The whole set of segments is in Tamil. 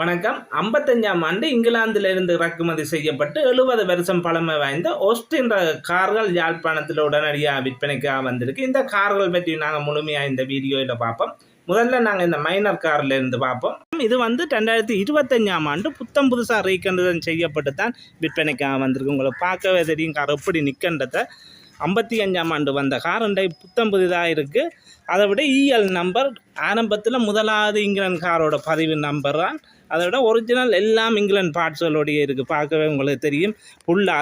வணக்கம். 55ஆம் ஆண்டு இங்கிலாந்திலிருந்து இறக்குமதி செய்யப்பட்டு 70 வருஷம் பழமை வாய்ந்த ஆஸ்டின் ரக கார்கள் யாழ்ப்பாணத்தில் உடனடியாக விற்பனைக்காக வந்திருக்கு. இந்த கார்கள் பற்றி நாங்கள் முழுமையாக இந்த வீடியோவில் பார்ப்போம். முதல்ல நாங்கள் இந்த மைனர் காரில் இருந்து பார்ப்போம். இது 2025ஆம் ஆண்டு புத்தம் புதுசாக ரீகண்டிஷன் செய்யப்பட்டு தான் விற்பனைக்காக வந்திருக்கு. உங்களுக்கு பார்க்கவே தெரியும் கார் எப்படி நிற்கின்றத. 55ஆம் ஆண்டு வந்த கார் புத்தம் புதிதாக இருக்குது. அதை விட இஎல் நம்பர் ஆரம்பத்தில் முதலாவது இங்கிலாந்து காரோட பதிவு நம்பர் தான். அதை விட ஒரிஜினல் எல்லாம் இங்கிலாந்து பார்ட்ஸுகளோடையே இருக்குது. பார்க்கவே உங்களுக்கு தெரியும்.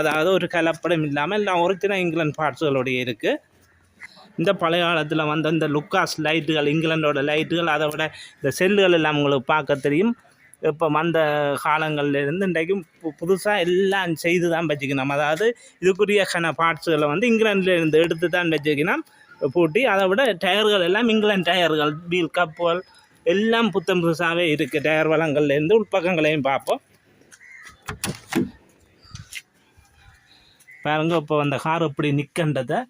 அதாவது ஒரு கலப்படம் இல்லாமல் எல்லாம் ஒரிஜினல் இங்கிலாந்து பார்ட்ஸுகளோடையே இருக்குது. இந்த பழைய காலத்தில் வந்த இந்த லுக்காஸ் லைட்டுகள், இங்கிலாண்டோட லைட்டுகள், அதை விட இந்த செல்லுகள் எல்லாம் உங்களுக்கு பார்க்க தெரியும். இப்போ வந்த காலங்கள்லேருந்து இன்றைக்கும் புதுசாக எல்லாம் செய்து தான் வச்சுக்கணும். அதாவது இதுக்குரிய பார்ட்ஸுகளை இங்கிலாண்டிலேருந்து எடுத்து தான் வச்சுக்கணும் பூட்டி. அதை விட டயர்கள் எல்லாம் இங்கிலாந்து டயர்கள், வீல் கப்புகள் எல்லாம் புத்தம் புதுசாகவே இருக்குது. டயர் வளங்கள்லேருந்து உள்பக்கங்களையும் பார்ப்போம். பாருங்க இப்போ அந்த கார் எப்படி நிற்கின்றதை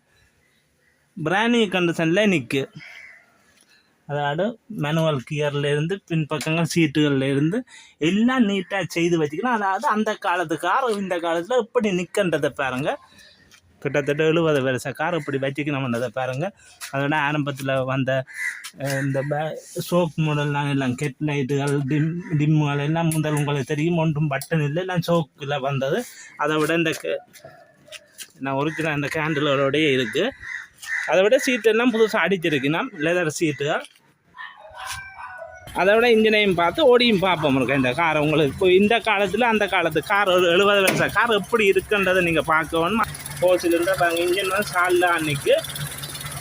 பிராண்ட் நியூ கண்டிஷனில் நிற்கு. அதாவது மேனுவல் கியர்லேருந்து பின்பக்கங்கள் சீட்டுகள்லேருந்து எல்லாம் நீட்டாக செய்து வச்சுக்கணும். அதாவது அந்த காலத்து கார் இந்த காலத்தில் எப்படி நிற்கின்றதை பாருங்கள். கிட்டத்தட்ட 70 வருஷ கார் இப்படி வச்சுக்கணும்ன்றதை பாருங்கள். அதோட ஆரம்பத்தில் வந்த இந்த சோப் மாடல்லாம் எல்லாம் கெட் லைட்டுகள், டிம்முகள் எல்லாம் முதல் உங்களுக்கு தெரியும். ஒன்றும் பட்டன் இல்லை, எல்லாம் சோக்கில் வந்தது. அதை விட இந்த ஒரிஜினல் இந்த கேண்டிலோடையே இருக்குது. அதை விட சீட்டெல்லாம் புதுசாக அடிச்சிருக்குன்னா லெதர் சீட்டுகள். அதை விட இன்ஜினையும் பார்த்து ஓடியும் பார்ப்போம் இருக்கேன் இந்த காரை. உங்களுக்கு இப்போ இந்த காலத்தில் அந்த காலத்து கார் 70 வருஷ கார் எப்படி இருக்குன்றதை நீங்கள் பார்க்கணும். ஹோசிலிருந்தால் பாருங்க, இன்ஜின் சாலில் அன்னைக்கு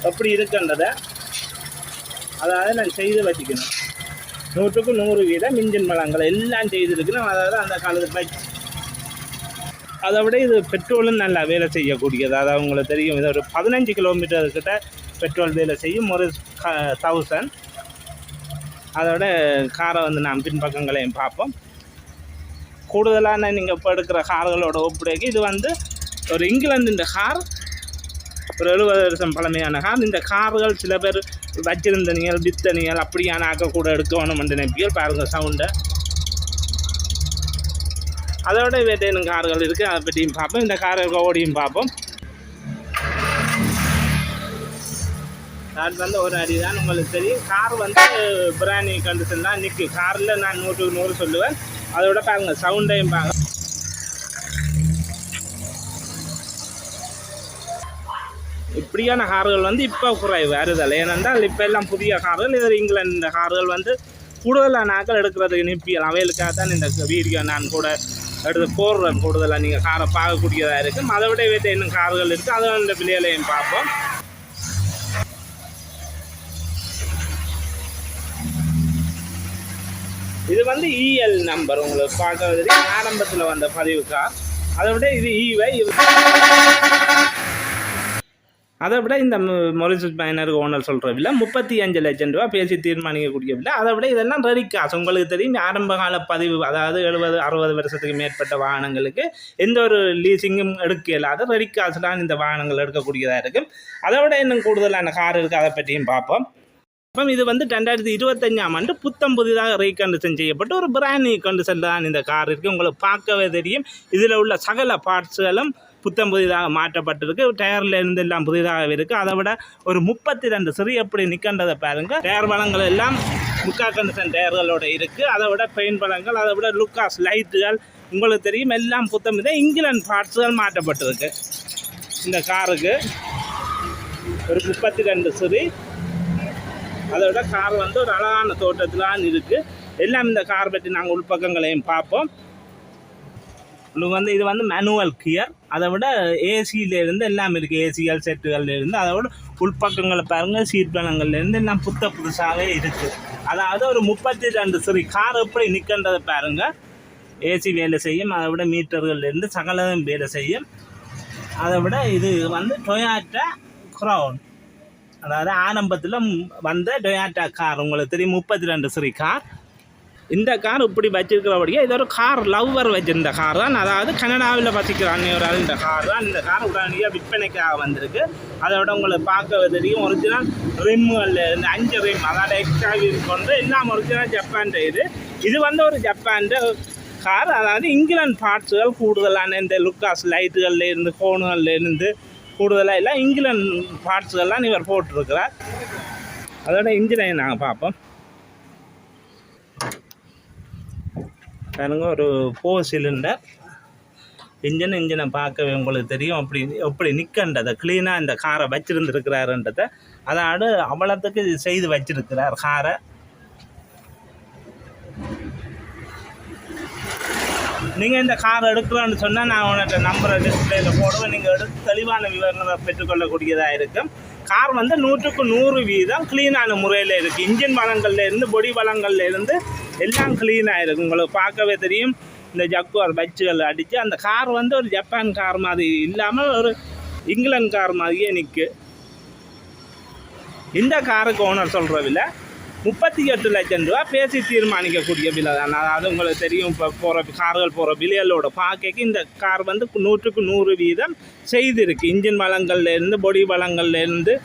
எப்படி இருக்குன்றதை அதாவது நான் செய்து வச்சுக்கணும். 100க்கு 100% இன்ஜின் வளங்கள் எல்லாம் செய்திருக்கணும். அதாவது அந்த காலத்து அதை விட இது பெட்ரோலும் நல்லா வேலை செய்யக்கூடியது. அதாவது உங்களுக்கு தெரியும், இது ஒரு 15 கிலோமீட்டர்கிட்ட பெட்ரோல் வேலை செய்யும். ஒரு 1000. அதோட காரை நாம் பின்பக்கங்களையும் பார்ப்போம். கூடுதலான நீங்கள் இப்போ எடுக்கிற கார்களோட ஒப்படைக்கு இது ஒரு இங்கிலாந்து இந்த கார் ஒரு 70 வருஷம் பழமையான கார். இந்த கார்கள் சில பேர் வச்சிருந்தனியல் வித்தனியல் அப்படியான ஆக்க கூட எடுக்கணும் நினைப்பியல். பாருங்கள் சவுண்டை. அதோட வேட்டையினும் கார்கள் இருக்குது, அதை பற்றியும் பார்ப்போம். இந்த காரை ஓடியும் பார்ப்போம். அது ஒரு அடி தான் உங்களுக்கு தெரியும். கார் பிராண்ட் நியூ கண்டிஷன் தான் நிற்கும். காரில் நான் 100க்கு 100 சொல்லுவேன். அதோட பாருங்கள் சவுண்டையும் பாருங்க. இப்படியான கார்கள் இப்போ குறைவு அறுதல். ஏனென்றால் இப்போ எல்லாம் புதிய கார்கள். இது இங்கிலாந்து இந்த கார்கள் கூடுதலாக நாட்கள் எடுக்கிறதுக்கு நிற்பியல். அவைகளுக்காக தான் இந்த வீடியோ நான் கூட எடுத்து போடுறேன். கூடுதலாக நீங்கள் காரை பார்க்கக்கூடியதாக இருக்கும். அதை விட வேறு இன்னும் கார்கள் இருக்குது. அதை இந்த விலையிலையும் பார்ப்போம். இது இஎல் நம்பர் உங்களுக்கு பார்க்கறது ஆரம்பத்தில் வந்த பதிவு கார். அதை விட இது ஈவை. அதை விட இந்த மொரிசஸ் மைனருக்கு ஓனர் சொல்கிற விலை 35 லட்சம் ரூபா பேசி தீர்மானிக்கக்கூடிய விலை. அதை விட இதெல்லாம் ரெடி காசு. உங்களுக்கு தெரியும், ஆரம்ப கால பதிவு, அதாவது 70-60 வருஷத்துக்கு மேற்பட்ட வாகனங்களுக்கு எந்த ஒரு லீசிங்கும் எடுக்க இல்லாத ரெடி காசுலாம் இந்த வாகனங்கள் எடுக்கக்கூடியதாக இருக்கும். அதை விட இன்னும் கூடுதலான கார் இருக்குது. அதை பற்றியும் பார்ப்போம். அப்போ இது 2025ஆம் ஆண்டு புத்தம் புதிதாக ரீகண்டிஷன் செய்யப்பட்டு ஒரு பிராண்ட் நியூ கண்டிஷனில் தான் இந்த கார் இருக்குது. உங்களுக்கு பார்க்கவே தெரியும். இதில் உள்ள சகல பார்ட்ஸுகளும் புத்தம் புதிதாக மாற்றப்பட்டிருக்கு. டயரில் இருந்து எல்லாம் புதிதாக இருக்குது. அதை விட ஒரு 32 சிறு எப்படி நிற்கின்றதை பாருங்கள். டயர் வளங்கள் எல்லாம் முக்கா கண்டிஷன் டயர்களோடு இருக்குது. அதை விட பெயின் வளங்கள், அதை விட லுக்காஸ் லைட்டுகள் உங்களுக்கு தெரியும். எல்லாம் புத்தம் புதிதாக இங்கிலாந்து பார்ட்ஸுகள் மாற்றப்பட்டிருக்கு. இந்த காருக்கு ஒரு 32 சிறு. அதை விட கார் ஒரு அழகான தோட்டத்திலான் இருக்குது. எல்லாம் இந்த கார் பற்றி நாங்கள் உள்பக்கங்களையும் பார்ப்போம். இது மேனுவல் கியர். அதை விட ஏசியிலேருந்து எல்லாம் இருக்குது. ஏசிஎல் செட்டுகள்லேருந்து அதை விட உள்பக்கங்களை பாருங்கள். சீட் பலங்கள்லேருந்து எல்லாம் புதுசாகவே இருக்குது. அதாவது ஒரு 32 சிறு கார் எப்படி நிற்கின்றதை பாருங்கள். ஏசி வேலை செய்யும். அதை விட மீட்டர்கள்லேருந்து சகலதும் வேலை செய்யும். அதை விட இது டொயாட்டா க்ரௌன், அதாவது ஆரம்பத்தில் வந்த டொயாட்டா கார். உங்களுக்கு தெரியும், 32 சிறு கார். இந்த கார் இப்படி வச்சிருக்கிறபடியே இது ஒரு கார் லவ்வர் வச்சிருந்த கார் தான். அதாவது கனடாவில் வசிக்கிற அன்னையோரால் இந்த கார் தான். இந்த கார் உடனடியாக விற்பனைக்காக வந்திருக்கு. அதை விட உங்களுக்கு பார்க்க தெரியும், ஒரிஜினல் ரிம்முகள் இந்த 5 ரிம், அதாவது எக்ஸ்ட்ரா வீல் கொண்டு எல்லாம் ஒரிஜினல் ஜப்பான் இது. இது வந்து ஒரு ஜப்பான் கார். அதாவது இங்கிலாந்து பார்ட்ஸுகள் கூடுதலான இந்த லுக்காஸ் லைட்டுகளில் இருந்து ஃபோனுகளில் இருந்து கூடுதலாக எல்லாம் இங்கிலாந்து பார்ட்ஸுகள்லாம் இவர் போட்டிருக்கிறார். அதோட இன்ஜினை நாங்கள் பார்ப்போம். பாருங்க, ஒரு 4 சிலிண்டர் இன்ஜினை பார்க்கவே உங்களுக்கு தெரியும் எப்படி நிற்கன்றதை க்ளீனாக இந்த காரை வச்சுருந்துருக்கிறாருன்றதை. அதாவது அவ்வளோத்துக்கு செய்து வச்சிருக்கிறார் காரை. நீங்கள் இந்த கார் எடுக்கிறோன்னு சொன்னால் நான் உனக்கு நம்பரை டிஸ்பிளேயில் போடுவேன். நீங்கள் எடுத்து தெளிவான விவரங்களை பெற்றுக்கொள்ளக்கூடியதாக இருக்கும். கார் வந்து 100% க்ளீனான முறையில் இருக்குது. இன்ஜின் வளங்கள்லேருந்து பொடி வளங்கள்லேருந்து எல்லாம் க்ளீனாக இருக்குது. உங்களுக்கு பார்க்கவே தெரியும். இந்த ஜக்குவார் பச்சுகள் அடித்து அந்த கார் வந்து ஒரு ஜப்பான் கார் மாதிரி இல்லாமல் ஒரு இங்கிலாந்து கார் மாதிரியே நிற்கு. இந்த காருக்கு ஓனர் சொல்கிற விலை 38 லட்சம் ரூபா பேசி தீர்மானிக்கக்கூடிய விலை தான். அதாவது உங்களுக்கு தெரியும், இப்போ கார்கள் போகிற விலைகளோட பார்க்க இந்த கார் வந்து 100% செய்திருக்கு. இன்ஜின் வளங்கள்லேருந்து பொடி வளங்கள்லேருந்து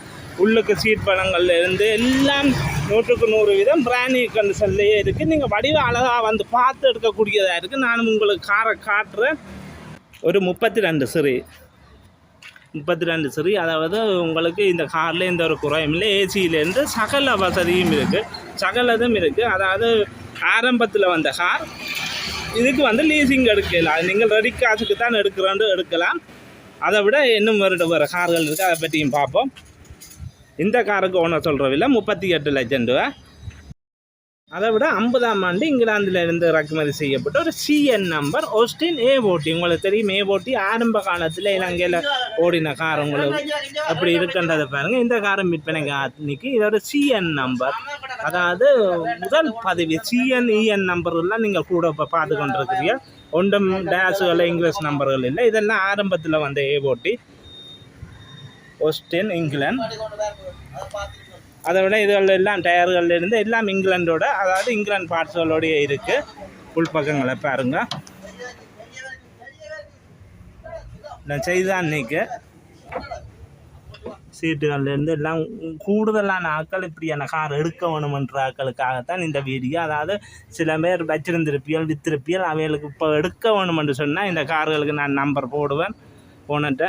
உள்ளுக்கு சீட் வளங்கள்லேருந்து எல்லாம் 100% பிராண்ட் நியூ கண்டிஷன்லேயே இருக்குது. நீங்கள் வடிவ அழகாக வந்து பார்த்து எடுக்கக்கூடியதாக இருக்குது. நானும் உங்களுக்கு காரை காட்டுறேன். ஒரு 32 சரி. அதாவது உங்களுக்கு இந்த காரில் எந்த ஒரு குறையும் இல்லை. ஏசியிலேருந்து சகல வசதியும் இருக்குது, சகலதும் இருக்குது. அதாவது ஆரம்பத்தில் வந்த கார் இதுக்கு வந்து லீசிங் எடுக்கலாம். நீங்கள் ரெடி காசுக்கு தான் எடுக்கலாம். அதை விட இன்னும் வர கார்கள் இருக்குது. அதை பற்றியும் பார்ப்போம். இந்த காருக்கு ஓனர் சொல்கிற விலை 38 லட்சம் ரூபா. அதை விட 50ஆம் ஆண்டு இங்கிலாந்திலிருந்து இறக்குமதி செய்யப்பட்ட ஒரு CN நம்பர் ஆஸ்டின் A40. உங்களுக்கு தெரியும், A40 ஆரம்ப காலத்தில் இலங்கையில் ஓடின கார். உங்களுக்கு அப்படி இருக்குன்றதை பாருங்கள். இந்த காரம் விற்பனைக்கு இன்னைக்கு இதோட CN நம்பர், அதாவது முதல் பதிவு CN EN நம்பர்லாம் நீங்கள் கூட இப்போ பார்த்து கொண்டிருக்கிறீங்க. ஒன்றும் டேஷுகள் இங்கிலீஷ் நம்பர்கள் இல்லை. இதெல்லாம் ஆரம்பத்தில் வந்த A40 ஆஸ்டின் இங்கிலாந்து. அதை விட இதுகள் எல்லாம் டயர்கள்லேருந்து எல்லாம் இங்கிலாண்டோட, அதாவது இங்கிலாந்து பார்ட்ஸுகளோடைய இருக்குது. உள்பக்கங்களை பாருங்க. நான் செய்தான் இன்னைக்கு சீட்டுகள்லேருந்து எல்லாம் கூடுதலான ஆட்கள் இப்படியான கார் எடுக்க வேணுமென்ற ஆட்களுக்காகத்தான் இந்த வீடியோ. அதாவது சில பேர் வச்சிருந்திருப்பியல் வித்திருப்பியல் அவைகளுக்கு இப்போ எடுக்க வேணுமென்று சொன்னால் இந்த கார்களுக்கு நான் நம்பர் போடுவேன் ஓனர்கிட்ட.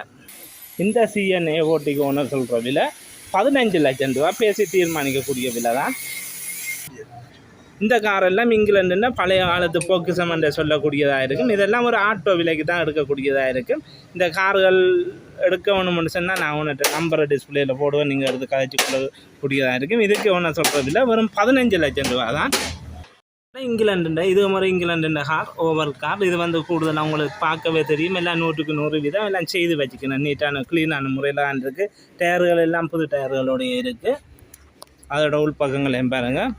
இந்த CN A40க்கு ஓனர் சொல்கிற விலை 15 லட்சம் ரூபா பேசி தீர்மானிக்கக்கூடிய விலை தான். இந்த காரெல்லாம் இங்கிலாந்துன்னா பழைய காலத்து பொக்கிஷம் என்று சொல்லக்கூடியதாக இருக்கும். இதெல்லாம் ஒரு ஆட்டோ விலைக்கு தான் எடுக்கக்கூடியதாக இருக்கும். இந்த கார்கள் எடுக்க வேணும்னு சொன்னால் நான் உன்கிட்ட நம்பரை டிஸ்பிளேயில் போடுவேன். நீங்கள் எடுத்து கதைச்சி கொள்ளக்கூடியதாக இருக்கும். இதுக்கு ஒன்று சொல்கிற விலை வெறும் 15 லட்சம் ரூபா தான். இங்கிலாண்டு இது மாதிரி இங்கிலாண்டு கார் ஓவர் கார். இது வந்து கூடுதல் அவங்களுக்கு பார்க்கவே தெரியும். எல்லாம் 100% எல்லாம் செய்து வச்சுக்கணும். நீட்டான க்ளீனான முறையில் தான் இருக்குது. டயர்கள் எல்லாம் புது டயர்களோடைய இருக்குது. அதோட உள்பக்கங்களையும் பாருங்கள்,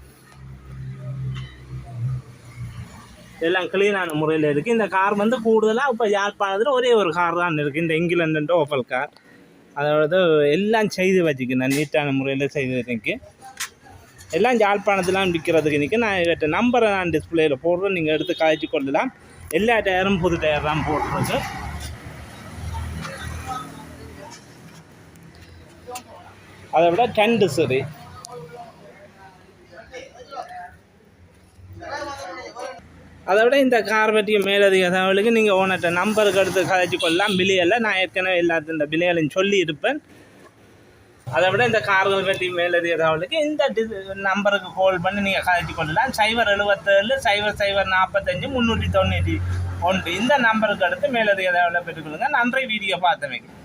எல்லாம் க்ளீனான முறையில் இருக்குது. இந்த கார் வந்து கூடுதலாக இப்போ யாழ்ப்பாணத்தில் ஒரே ஒரு கார் தான் இருக்குது, இந்த இங்கிலாண்டு ஓப்பல் கார். அதாவது எல்லாம் செய்து வச்சுக்கணும், நீட்டான முறையில் செய்து வச்சுக்கு. எல்லாம் யாழ்ப்பாணத்துலாம் விற்கிறதுக்கு இன்றைக்கி நான் இவற்றை நம்பரை நான் டிஸ்பிளேயில் போடுறேன். நீங்கள் எடுத்து காய்ச்சி கொள்ளலாம். எல்லா டயரும் புது டயர் தான் போடுறது. அதை விட 10 சரி. அதை விட இந்த கார் பற்றிய மேலதிக தகவலுக்கு நீங்கள் ஓனர்கிட்ட நம்பருக்கு எடுத்து காய்ச்சி கொள்ளலாம். பில்லையில் நான் ஏற்கனவே எல்லாத்தையும் இந்த பில்லைகளையும் சொல்லி இருப்பேன். அதை விட இந்த கார்கள் பற்றி மேலதிக தகவலுக்கு இந்த நம்பருக்கு கால் பண்ணி நீங்கள் கதைச்சி கொள்ளலாம். 077 0045 391 இந்த நம்பருக்கு அடுத்து மேலதிக தகவலை பெற்றுக்கொள்ளுங்கள். நன்றி வீடியோ பார்த்தமைக்கு.